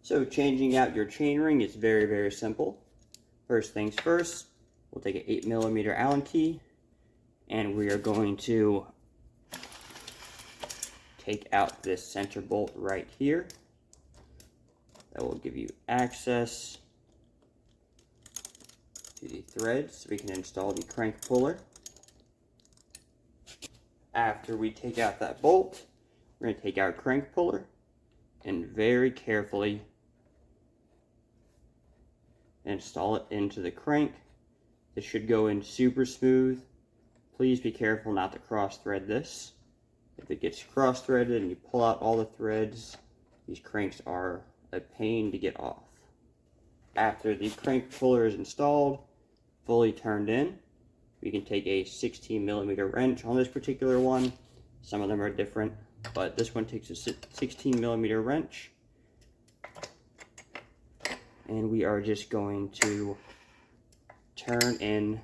So changing out your chainring is very, very simple. First things first, we'll take an 8mm Allen key and we are going to take out this center bolt right here. That will give you access to the threads so we can install the crank puller. After we take out that bolt, we're going to take our crank puller and very carefully install it into the crank. This should go in super smooth. Please be careful not to cross thread this. If it gets cross threaded and you pull out all the threads, these cranks are a pain to get off. After the crank puller is installed, fully turned in, we can take a 16mm wrench on this particular one. Some of them are different, but this one takes a 16mm wrench. And we are just going to turn in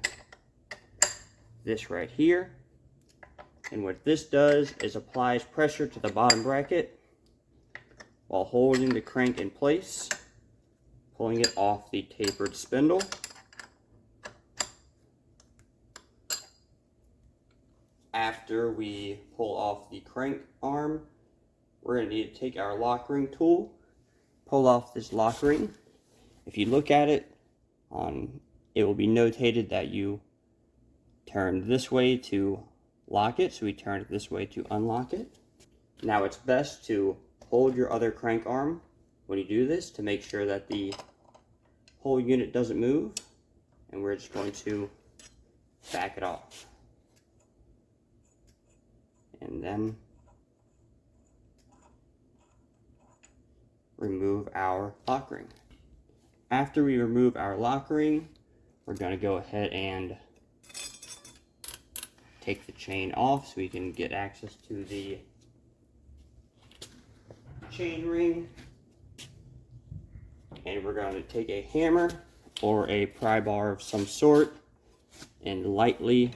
this right here. And what this does is applies pressure to the bottom bracket while holding the crank in place, pulling it off the tapered spindle. After we pull off the crank arm, we're going to need to take our lock ring tool, pull off this lock ring. If you look at it, it will be notated that you turn this way to lock it, so we turn it this way to unlock it. Now it's best to hold your other crank arm when you do this to make sure that the whole unit doesn't move, and we're just going to back it off. And then remove our lock ring. After we remove our lock ring, we're going to go ahead and take the chain off so we can get access to the chain ring. And we're going to take a hammer or a pry bar of some sort and lightly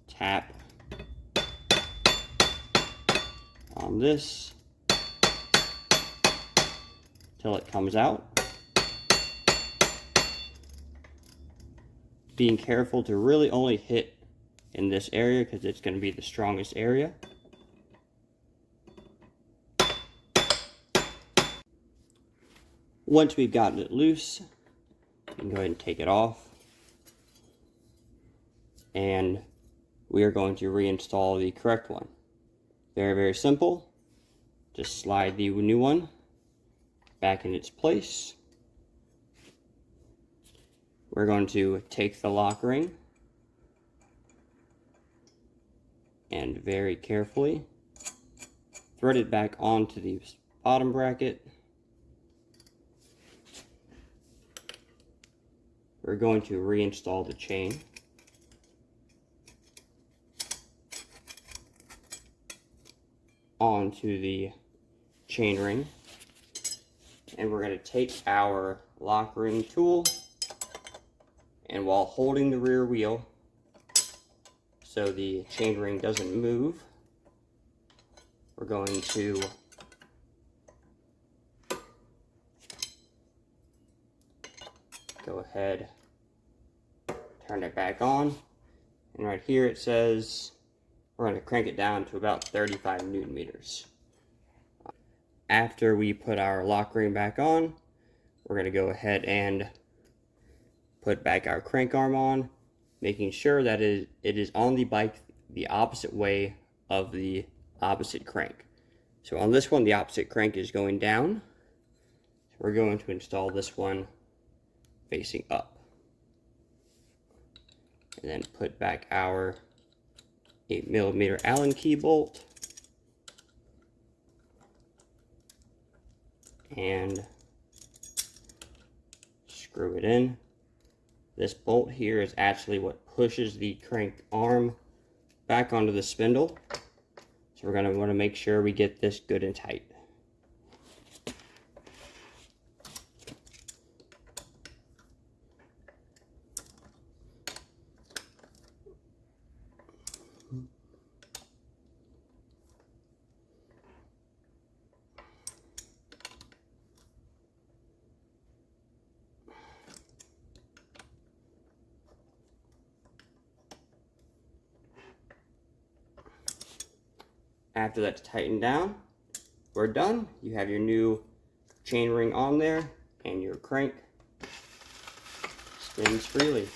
tap on this till it comes out. Being careful to really only hit in this area because it's going to be the strongest area. Once we've gotten it loose, we can go ahead and take it off. And we are going to reinstall the correct one. Very, very simple. Just slide the new one back in its place. We're going to take the lock ring and very carefully thread it back onto the bottom bracket. We're going to reinstall the chain. Onto the chain ring, and we're going to take our lock ring tool, and while holding the rear wheel so the chain ring doesn't move, we're going to go ahead, turn it back on, and right here it says we're going to crank it down to about 35 Newton meters. After we put our lock ring back on, we're going to go ahead and put back our crank arm on, making sure that it is on the bike the opposite way of the opposite crank. So on this one, the opposite crank is going down. So we're going to install this one facing up. And then put back our 8mm Allen key bolt and screw it in. This bolt here is actually what pushes the crank arm back onto the spindle. So we're going to want to make sure we get this good and tight. After that's tightened down, we're done. You have your new chainring on there, and your crank spins freely.